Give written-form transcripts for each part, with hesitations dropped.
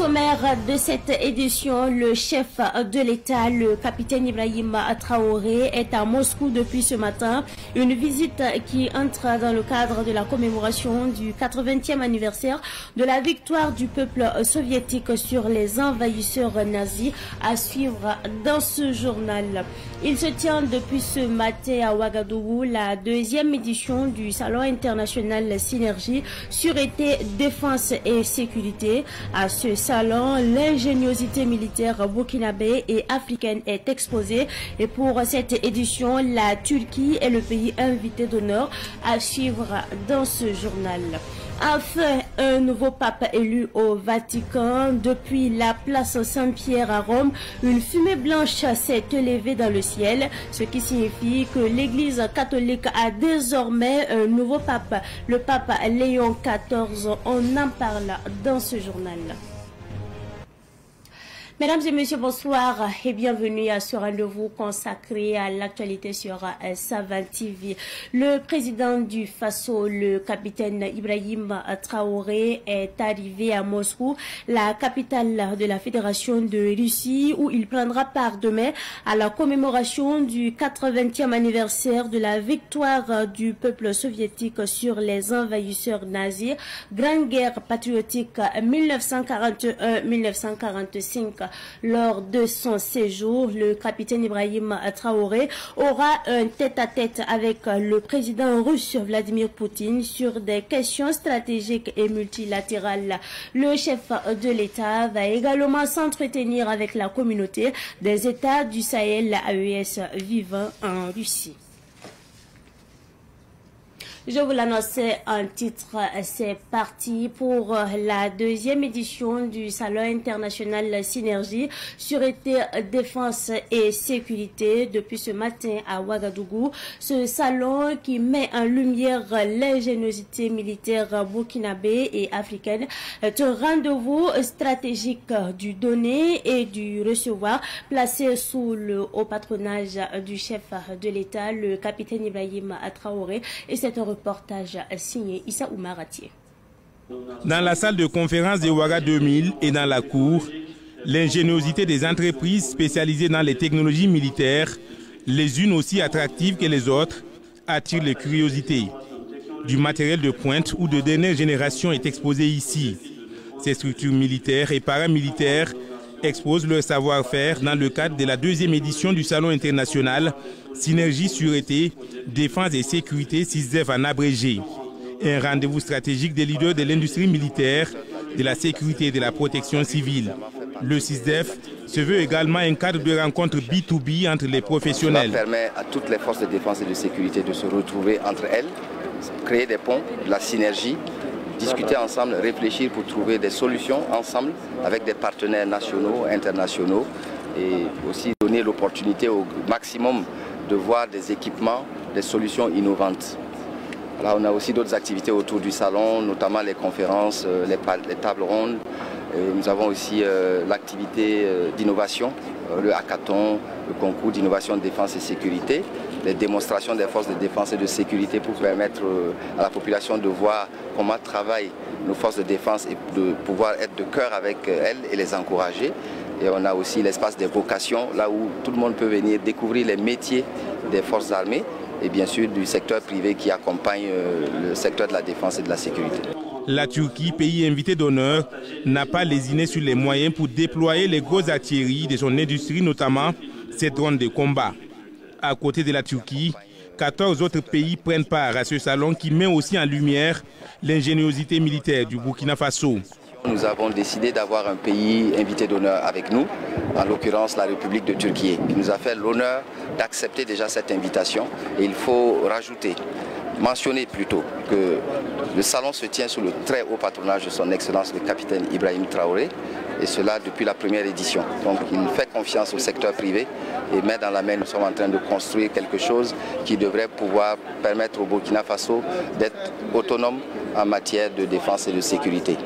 sommaire de cette édition, le chef de l'État, le capitaine Ibrahim Traoré, est à Moscou depuis ce matin. Une visite qui entre dans le cadre de la commémoration du 80e anniversaire de la victoire du peuple soviétique sur les envahisseurs nazis, à suivre dans ce journal. Il se tient depuis ce matin à Ouagadougou la deuxième édition du Salon international Synergie, Sûreté, Défense et Sécurité. À ce salon, l'ingéniosité militaire burkinabé et africaine est exposée. Et pour cette édition, la Turquie est le pays invité d'honneur, à suivre dans ce journal. Enfin, un nouveau pape élu au Vatican. Depuis la place Saint-Pierre à Rome, une fumée blanche s'est élevée dans le ciel, ce qui signifie que l'Église catholique a désormais un nouveau pape, le pape Léon XIV. On en parle dans ce journal. Mesdames et messieurs, bonsoir et bienvenue à ce rendez-vous consacré à l'actualité sur Savan TV. Le président du Faso, le capitaine Ibrahim Traoré, est arrivé à Moscou, la capitale de la Fédération de Russie, où il prendra part demain à la commémoration du 80e anniversaire de la victoire du peuple soviétique sur les envahisseurs nazis. Grande guerre patriotique 1941-1945. Lors de son séjour, le capitaine Ibrahim Traoré aura un tête-à-tête avec le président russe Vladimir Poutine sur des questions stratégiques et multilatérales. Le chef de l'État va également s'entretenir avec la communauté des États du Sahel AES vivant en Russie. Je vous l'annonçais en titre, c'est parti pour la deuxième édition du Salon international Synergie, Sûreté, Défense et Sécurité depuis ce matin à Ouagadougou. Ce salon qui met en lumière l'ingéniosité militaire burkinabé et africaine est un rendez-vous stratégique du donner et du recevoir, placé sous le haut patronage du chef de l'État, le capitaine Ibrahim Traoré, et c'est un reportage signé Issa Oumaratié. Dans la salle de conférence de Ouaga 2000 et dans la cour, l'ingéniosité des entreprises spécialisées dans les technologies militaires, les unes aussi attractives que les autres, attire les curiosités. Du matériel de pointe ou de dernière génération est exposé ici. Ces structures militaires et paramilitaires exposent leur savoir-faire dans le cadre de la deuxième édition du Salon international Synergie, Sûreté, Défense et Sécurité, SYSDEF en abrégé. Un rendez-vous stratégique des leaders de l'industrie militaire, de la sécurité et de la protection civile. Le SYSDEF se veut également un cadre de rencontre B2B entre les professionnels. Cela permet à toutes les forces de défense et de sécurité de se retrouver entre elles, créer des ponts, de la synergie, discuter ensemble, réfléchir pour trouver des solutions ensemble avec des partenaires nationaux, internationaux, et aussi donner l'opportunité au maximum de voir des équipements, des solutions innovantes. Là, on a aussi d'autres activités autour du salon, notamment les conférences, les tables rondes. Et nous avons aussi l'activité d'innovation, le hackathon, le concours d'innovation de défense et sécurité, les démonstrations des forces de défense et de sécurité pour permettre à la population de voir comment travaillent nos forces de défense et de pouvoir être de cœur avec elles et les encourager. Et on a aussi l'espace des vocations, là où tout le monde peut venir découvrir les métiers des forces armées et bien sûr du secteur privé qui accompagne le secteur de la défense et de la sécurité. La Turquie, pays invité d'honneur, n'a pas lésiné sur les moyens pour déployer les grosses artilleries de son industrie, notamment ses drones de combat. À côté de la Turquie, 14 autres pays prennent part à ce salon qui met aussi en lumière l'ingéniosité militaire du Burkina Faso. Nous avons décidé d'avoir un pays invité d'honneur avec nous, en l'occurrence la République de Turquie, qui nous a fait l'honneur d'accepter déjà cette invitation. Et il faut mentionner plutôt que le salon se tient sous le très haut patronage de son Excellence le capitaine Ibrahim Traoré, et cela depuis la première édition. Donc il fait confiance au secteur privé et main dans la main, nous sommes en train de construire quelque chose qui devrait pouvoir permettre au Burkina Faso d'être autonome en matière de défense et de sécurité.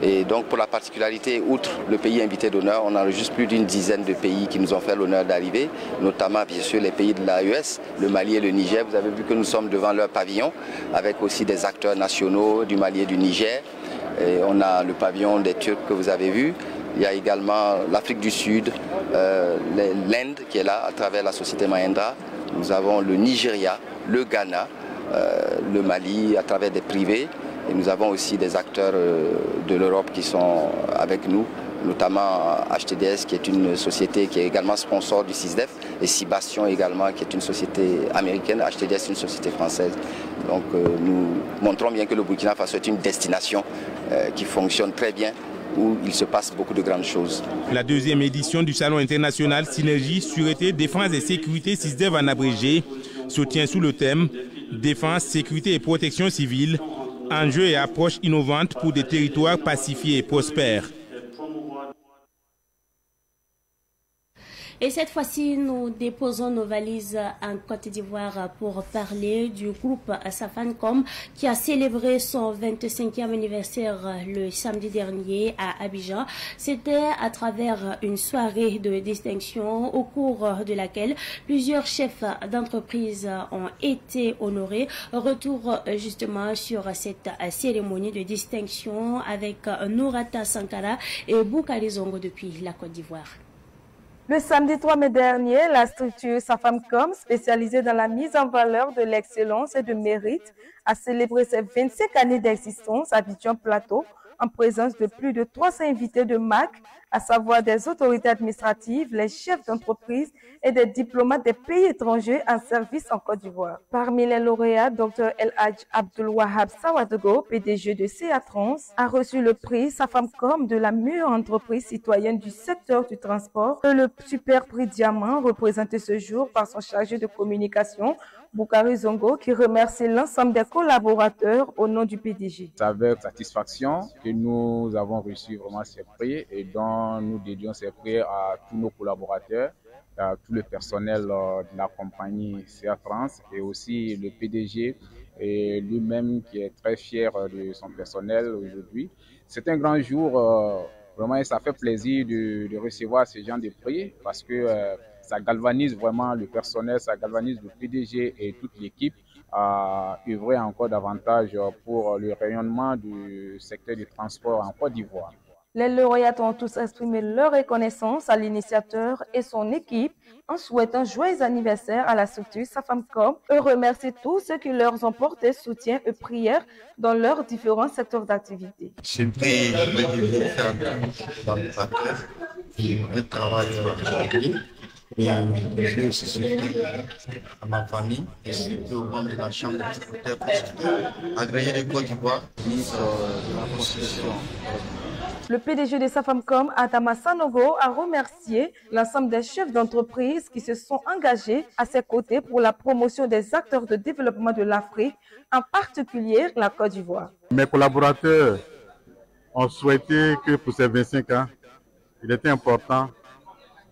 Et donc pour la particularité, outre le pays invité d'honneur, on enregistre plus d'une dizaine de pays qui nous ont fait l'honneur d'arriver, notamment bien sûr les pays de l'AES, le Mali et le Niger. Vous avez vu que nous sommes devant leur pavillon, avec aussi des acteurs nationaux du Mali et du Niger. Et on a le pavillon des Turcs que vous avez vu, Il y a également l'Afrique du Sud, l'Inde qui est là à travers la société Mahindra. Nous avons le Nigeria, le Ghana, le Mali à travers des privés. Et nous avons aussi des acteurs de l'Europe qui sont avec nous, notamment HTDS qui est une société qui est également sponsor du CISDEF et Cibation également qui est une société américaine, HTDS est une société française. Donc nous montrons bien que le Burkina Faso est une destination qui fonctionne très bien, où il se passe beaucoup de grandes choses. La deuxième édition du Salon international Synergie, Sûreté, Défense et Sécurité CISDEF en abrégé se tient sous le thème Défense, Sécurité et Protection civile, enjeux et approches innovantes pour des territoires pacifiés et prospères. Et cette fois-ci, nous déposons nos valises en Côte d'Ivoire pour parler du groupe Safancom qui a célébré son 25e anniversaire le samedi dernier à Abidjan. C'était à travers une soirée de distinction au cours de laquelle plusieurs chefs d'entreprise ont été honorés. Retour justement sur cette cérémonie de distinction avec Nourata Sankara et Boukari Zongo depuis la Côte d'Ivoire. Le samedi 3 mai dernier, la structure Safamcom, spécialisée dans la mise en valeur de l'excellence et du mérite, a célébré ses 25 années d'existence à Abidjan Plateau en présence de plus de 300 invités de marque, à savoir des autorités administratives, les chefs d'entreprise et des diplomates des pays étrangers en service en Côte d'Ivoire. Parmi les lauréats, Dr El Hadj Abdul Wahab Sawadogo, PDG de CA Trans, a reçu le prix Safamcom de la meilleure entreprise citoyenne du secteur du transport et le super prix Diamant représenté ce jour par son chargé de communication, Boukari Zongo, qui remercie l'ensemble des collaborateurs au nom du PDG. C'est avec satisfaction que nous avons reçu vraiment ces prix et dont nous dédions ces prix à tous nos collaborateurs, à tout le personnel de la compagnie CA Trans et aussi le PDG et lui-même qui est très fier de son personnel aujourd'hui. C'est un grand jour, vraiment ça fait plaisir de recevoir ce genre de prix parce que ça galvanise vraiment le personnel, ça galvanise le PDG et toute l'équipe à œuvrer encore davantage pour le rayonnement du secteur du transport en Côte d'Ivoire. Les lauréats ont tous exprimé leur reconnaissance à l'initiateur et son équipe en souhaitant joyeux anniversaire à la structure Safamcom et remercient tous ceux qui leur ont porté soutien et prières dans leurs différents secteurs d'activité. Je prie dans le travail et je veux aussi à ma famille et surtout aux membres de la Chambre des secrétaires agréés de Côte d'Ivoire, ministre de la Constitution. Le PDG de Safamcom, Adama Sanogo, a remercié l'ensemble des chefs d'entreprise qui se sont engagés à ses côtés pour la promotion des acteurs de développement de l'Afrique, en particulier la Côte d'Ivoire. Mes collaborateurs ont souhaité que pour ces 25 ans, il était important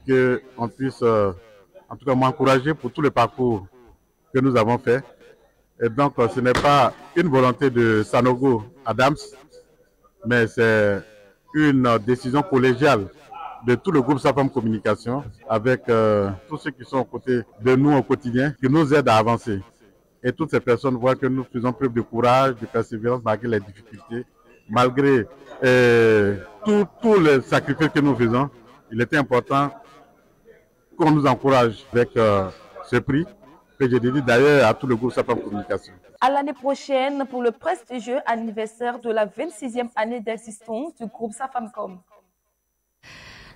qu'on puisse en tout cas m'encourager pour tout le parcours que nous avons fait. Et donc ce n'est pas une volonté de Sanogo Adams, mais c'est une décision collégiale de tout le groupe Safam Communication avec tous ceux qui sont aux côtés de nous au quotidien, qui nous aident à avancer. Et toutes ces personnes voient que nous faisons preuve de courage, de persévérance malgré les difficultés, malgré tous les sacrifices que nous faisons. Il était important qu'on nous encourage avec ce prix que j'ai dédié d'ailleurs à tout le groupe Safam Communication. À l'année prochaine pour le prestigieux anniversaire de la 26e année d'existence du groupe Safamcom.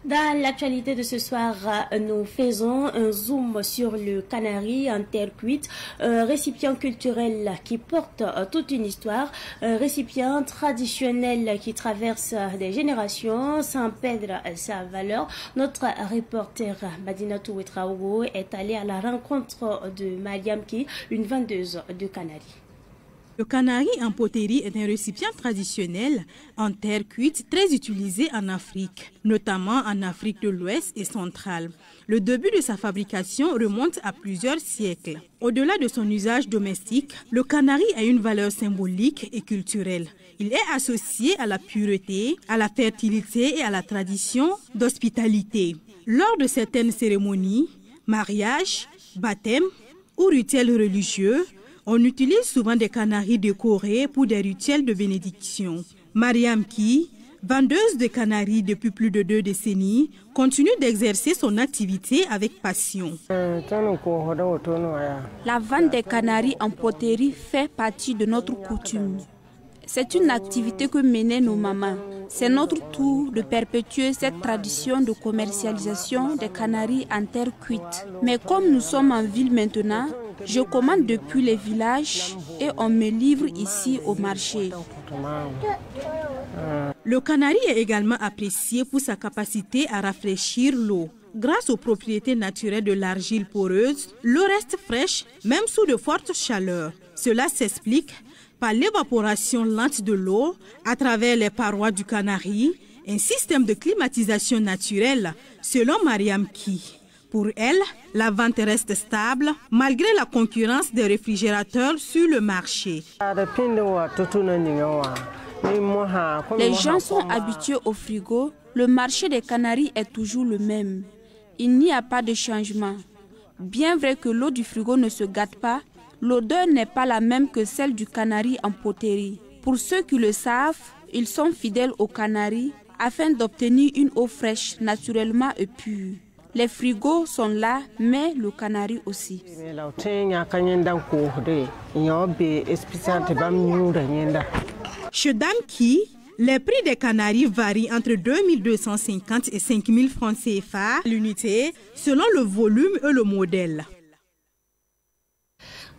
Dans l'actualité de ce soir, nous faisons un zoom sur le Canari en terre cuite, un récipient culturel qui porte toute une histoire, un récipient traditionnel qui traverse des générations sans perdre sa valeur. Notre reporter Madinatou Ouetraogo est allé à la rencontre de Mariam Ki, une vendeuse de Canari. Le canari en poterie est un récipient traditionnel en terre cuite très utilisé en Afrique, notamment en Afrique de l'Ouest et centrale. Le début de sa fabrication remonte à plusieurs siècles. Au-delà de son usage domestique, le canari a une valeur symbolique et culturelle. Il est associé à la pureté, à la fertilité et à la tradition d'hospitalité. Lors de certaines cérémonies, mariages, baptêmes ou rituels religieux, on utilise souvent des canaris décorés pour des rituels de bénédiction. Mariam Ki, vendeuse de canaris depuis plus de 2 décennies, continue d'exercer son activité avec passion. La vente des canaris en poterie fait partie de notre coutume. C'est une activité que menaient nos mamans. C'est notre tour de perpétuer cette tradition de commercialisation des canaris en terre cuite. Mais comme nous sommes en ville maintenant, je commande depuis les villages et on me livre ici au marché. Le canari est également apprécié pour sa capacité à rafraîchir l'eau. Grâce aux propriétés naturelles de l'argile poreuse, l'eau reste fraîche même sous de fortes chaleurs. Cela s'explique par l'évaporation lente de l'eau à travers les parois du canari, un système de climatisation naturelle, selon Mariam Ki. Pour elle, la vente reste stable malgré la concurrence des réfrigérateurs sur le marché. Les gens sont habitués au frigo. Le marché des canaris est toujours le même. Il n'y a pas de changement. Bien vrai que l'eau du frigo ne se gâte pas, l'odeur n'est pas la même que celle du canari en poterie. Pour ceux qui le savent, ils sont fidèles au canari afin d'obtenir une eau fraîche, naturellement et pure. Les frigos sont là, mais le canari aussi. Chez Dame Ki, les prix des canaris varient entre 2250 et 5000 francs CFA l'unité, selon le volume et le modèle.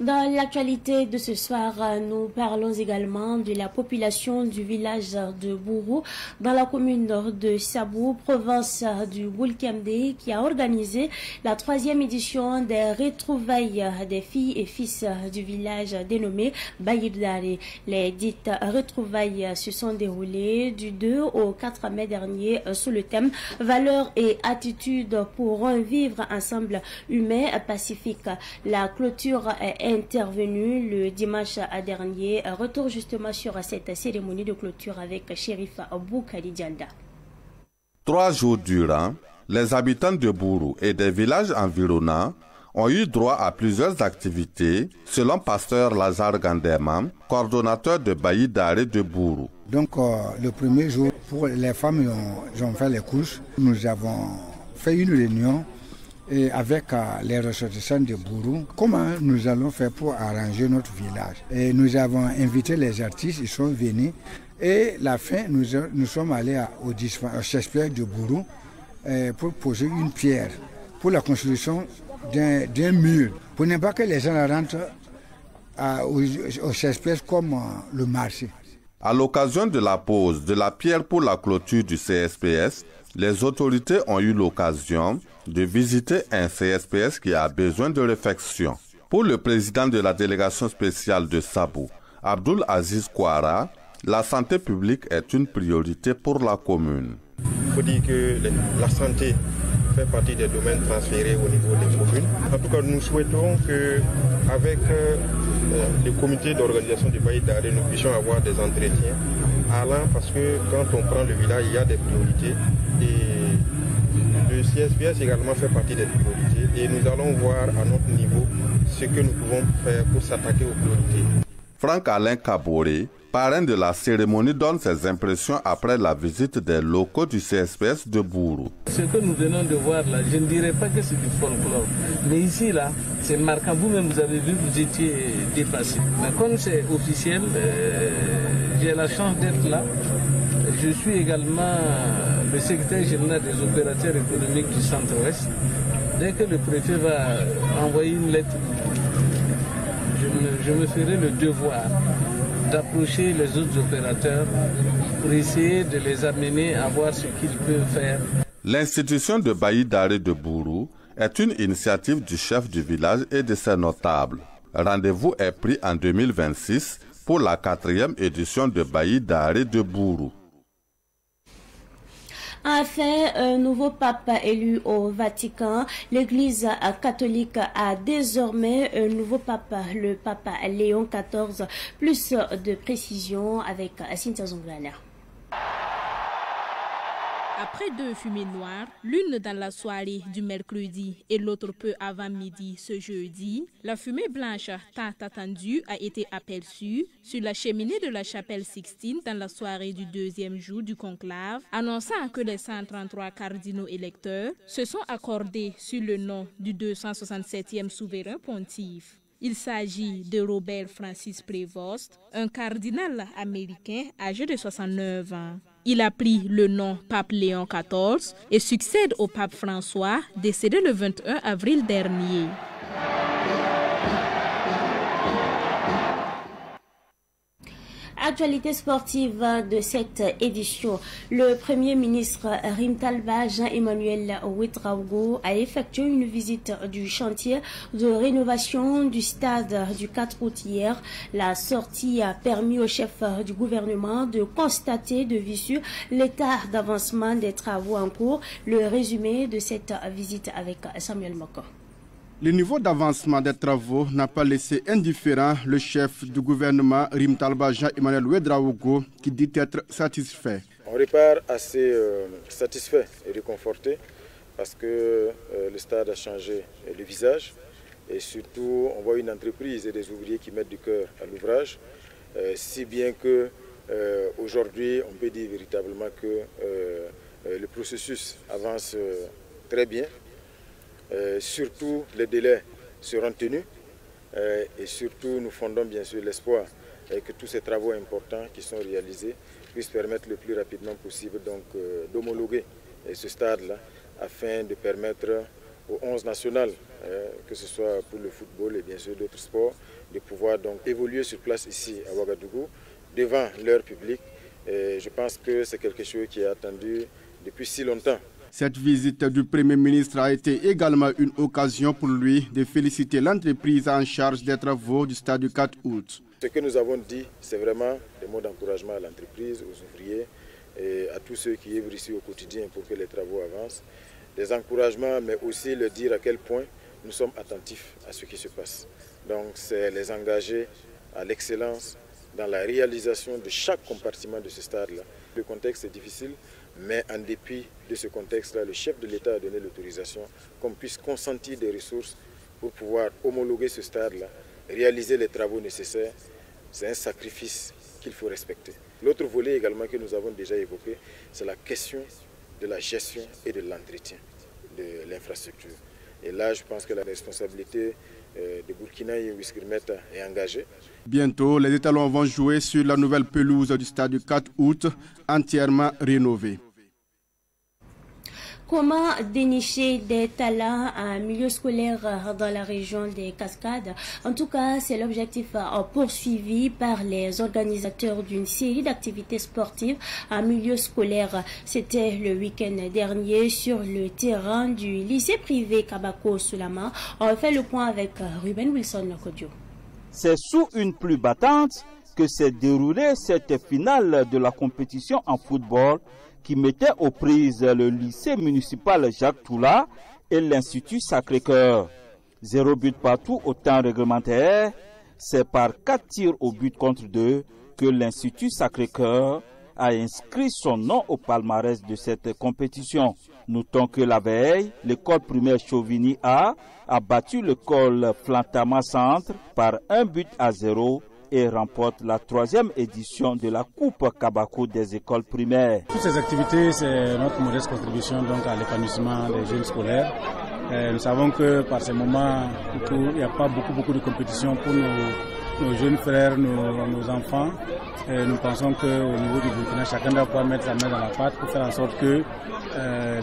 Dans l'actualité de ce soir, nous parlons également de la population du village de Bourou, dans la commune de Sabou, province du Boulkemde, qui a organisé la 3e édition des retrouvailles des filles et fils du village dénommé Bayidare. Les dites retrouvailles se sont déroulées du 2 au 4 mai dernier sous le thème « Valeurs et attitudes pour un vivre ensemble humain pacifique ». La clôture est intervenu le dimanche dernier. Retour justement sur cette cérémonie de clôture avec Shérif Boukari Dianda. 3 jours durant, les habitants de Bourou et des villages environnants ont eu droit à plusieurs activités, selon pasteur Lazare Gandema, coordonnateur de Bayidare de Bourou. Donc le premier jour, pour les femmes, ils ont fait les couches. Nous avons fait une réunion et avec les ressortissants de Bourou, comment nous allons faire pour arranger notre village. Et nous avons invité les artistes, ils sont venus. Et la fin, nous sommes allés au Shakespeare de Bourou pour poser une pierre pour la construction d'un mur. Pour ne pas que les gens rentrent au Shakespeare comme le marché. À l'occasion de la pose de la pierre pour la clôture du CSPS, les autorités ont eu l'occasion de visiter un CSPS qui a besoin de réfection. Pour le président de la délégation spéciale de Sabou, Abdul Aziz Kouara, la santé publique est une priorité pour la commune. Il faut dire que la santé fait partie des domaines transférés au niveau des communes. En tout cas, nous souhaitons qu'avec les comités d'organisation du Bayidare, nous puissions avoir des entretiens allant, parce que quand on prend le village, il y a des priorités. Et le CSPS également fait partie des priorités. Et nous allons voir à notre niveau ce que nous pouvons faire pour s'attaquer aux priorités. Franck-Alain Kaboré, parrain de la cérémonie, donne ses impressions après la visite des locaux du CSPS de Bourou. Ce que nous venons de voir là, je ne dirais pas que c'est du folklore, mais ici là, c'est marquant. Vous-même, vous avez vu, vous étiez dépassé. Mais comme c'est officiel, j'ai la chance d'être là. Je suis également le secrétaire général des opérateurs économiques du Centre-Ouest. Dès que le préfet va envoyer une lettre, je me ferai le devoir d'approcher les autres opérateurs pour essayer de les amener à voir ce qu'ils peuvent faire. L'institution de Bayidare de Bourou est une initiative du chef du village et de ses notables. Rendez-vous est pris en 2026 pour la 4e édition de Bayidare de Bourou. Enfin, un nouveau pape élu au Vatican. L'Église catholique a désormais un nouveau pape, le pape Léon XIV. Plus de précisions avec Cynthia Zonglana. Après 2 fumées noires, l'une dans la soirée du mercredi et l'autre peu avant midi ce jeudi, la fumée blanche tant attendue a été aperçue sur la cheminée de la chapelle Sixtine dans la soirée du 2e jour du conclave, annonçant que les 133 cardinaux électeurs se sont accordés sur le nom du 267e souverain pontife. Il s'agit de Robert Francis Prévost, un cardinal américain âgé de 69 ans. Il a pris le nom Pape Léon XIV et succède au Pape François, décédé le 21 avril dernier. Actualité sportive de cette édition. Le Premier ministre Rimtalba Jean-Emmanuel Ouedraogo a effectué une visite du chantier de rénovation du stade du 4 août hier. La sortie a permis au chef du gouvernement de constater de visu l'état d'avancement des travaux en cours. Le résumé de cette visite avec Samuel Moko. Le niveau d'avancement des travaux n'a pas laissé indifférent le chef du gouvernement Rimtalba Jean-Emmanuel Ouedraogo qui dit être satisfait. On repart assez satisfait et réconforté parce que le stade a changé le visage et surtout on voit une entreprise et des ouvriers qui mettent du cœur à l'ouvrage, si bien que aujourd'hui on peut dire véritablement que le processus avance très bien. Surtout les délais seront tenus et surtout nous fondons bien sûr l'espoir que tous ces travaux importants qui sont réalisés puissent permettre le plus rapidement possible d'homologuer ce stade-là afin de permettre aux 11 nationales, que ce soit pour le football et bien sûr d'autres sports, de pouvoir donc évoluer sur place ici à Ouagadougou devant leur public. Et je pense que c'est quelque chose qui est attendu depuis si longtemps. Cette visite du Premier ministre a été également une occasion pour lui de féliciter l'entreprise en charge des travaux du stade du 4 août. Ce que nous avons dit, c'est vraiment des mots d'encouragement à l'entreprise, aux ouvriers et à tous ceux qui œuvrent ici au quotidien pour que les travaux avancent. Des encouragements, mais aussi le dire à quel point nous sommes attentifs à ce qui se passe. Donc c'est les engager à l'excellence dans la réalisation de chaque compartiment de ce stade-là. Le contexte est difficile, mais en dépit de ce contexte-là, le chef de l'État a donné l'autorisation qu'on puisse consentir des ressources pour pouvoir homologuer ce stade-là, réaliser les travaux nécessaires. C'est un sacrifice qu'il faut respecter. L'autre volet également que nous avons déjà évoqué, c'est la question de la gestion et de l'entretien de l'infrastructure. Et là, je pense que la responsabilité de Burkina et Wiskirmeta est engagée. Bientôt, les étalons vont jouer sur la nouvelle pelouse du stade du 4 août, entièrement rénovée. Comment dénicher des talents en milieu scolaire dans la région des Cascades? En tout cas, c'est l'objectif poursuivi par les organisateurs d'une série d'activités sportives en milieu scolaire. C'était le week-end dernier sur le terrain du lycée privé Kabako Sulama. On fait le point avec Ruben Wilson Kodio. C'est sous une pluie battante que s'est déroulée cette finale de la compétition en football qui mettait aux prises le lycée municipal Jacques Toula et l'Institut Sacré-Cœur. 0 but partout au temps réglementaire. C'est par 4 tirs au but contre 2 que l'Institut Sacré-Cœur a inscrit son nom au palmarès de cette compétition. Notons que la veille, l'école primaire Chauvigny A battu l'école Flantama Centre par 1-0 et remporte la 3e édition de la Coupe Kabako des écoles primaires. Toutes ces activités, c'est notre modeste contribution donc à l'épanouissement des jeunes scolaires. Nous savons que par ces moments, il n'y a pas beaucoup de compétition pour nos jeunes frères, nos enfants. Nous pensons qu'au niveau du Burkina, chacun doit pouvoir mettre sa main dans la pâte pour faire en sorte que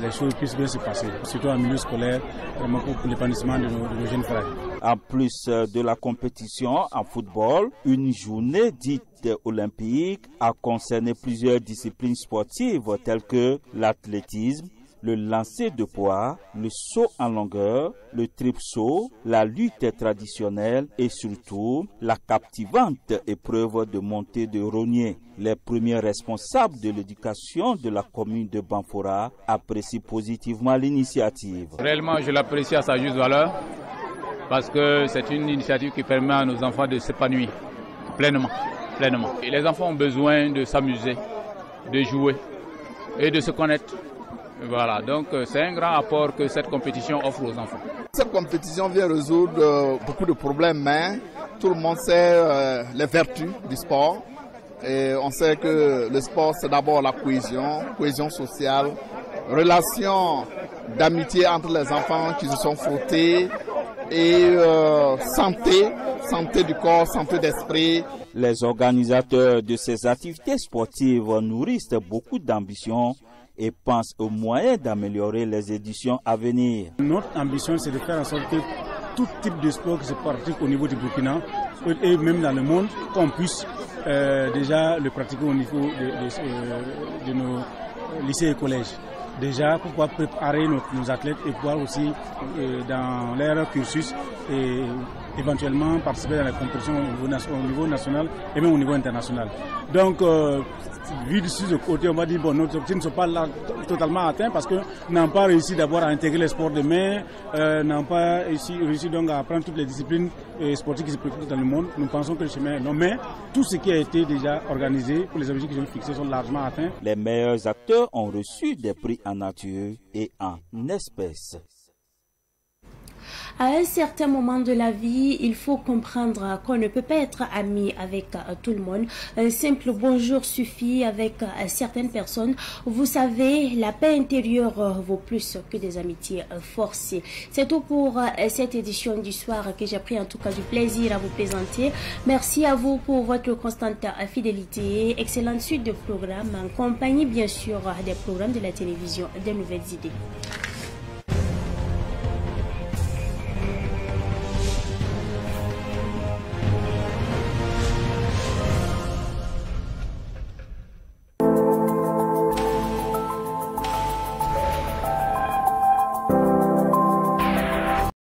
les choses puissent bien se passer, surtout en milieu scolaire, vraiment pour l'épanouissement de nos jeunes frères. En plus de la compétition en football, une journée dite olympique a concerné plusieurs disciplines sportives telles que l'athlétisme, le lancer de poids, le saut en longueur, le trip-saut, la lutte traditionnelle et surtout la captivante épreuve de montée de rognier. Les premiers responsables de l'éducation de la commune de Banfora apprécient positivement l'initiative. Réellement, je l'apprécie à sa juste valeur parce que c'est une initiative qui permet à nos enfants de s'épanouir pleinement. Et les enfants ont besoin de s'amuser, de jouer et de se connaître. Voilà, donc c'est un grand apport que cette compétition offre aux enfants. Cette compétition vient résoudre beaucoup de problèmes, mais tout le monde sait les vertus du sport. Et on sait que le sport, c'est d'abord la cohésion sociale, relation d'amitié entre les enfants qui se sont frottés et santé du corps, santé d'esprit. Les organisateurs de ces activités sportives nourrissent beaucoup d'ambition et pensent aux moyens d'améliorer les éditions à venir. Notre ambition, c'est de faire en sorte que tout type de sport qui se pratique au niveau du Burkina et même dans le monde, qu'on puisse déjà le pratiquer au niveau de nos lycées et collèges. Déjà pour pouvoir préparer nos athlètes et pouvoir aussi dans leur cursus et éventuellement participer dans la compétition au niveau national et même au niveau international. Donc vu de ce côté, on va dire bon, nos objectifs ne sont pas là totalement atteints parce que nous n'avons pas réussi d'abord à intégrer les sports de main, n'avons pas réussi donc à apprendre toutes les disciplines sportives qui se pratiquent dans le monde. Nous pensons que le chemin est long, mais tout ce qui a été déjà organisé pour les objectifs qui sont fixés sont largement atteints. Les meilleurs acteurs ont reçu des prix en nature et en espèces. À un certain moment de la vie, il faut comprendre qu'on ne peut pas être ami avec tout le monde. Un simple bonjour suffit avec certaines personnes. Vous savez, la paix intérieure vaut plus que des amitiés forcées. C'est tout pour cette édition du soir que j'ai pris en tout cas du plaisir à vous présenter. Merci à vous pour votre constante fidélité. Excellente suite de programmes en compagnie bien sûr des programmes de la télévision des nouvelles idées.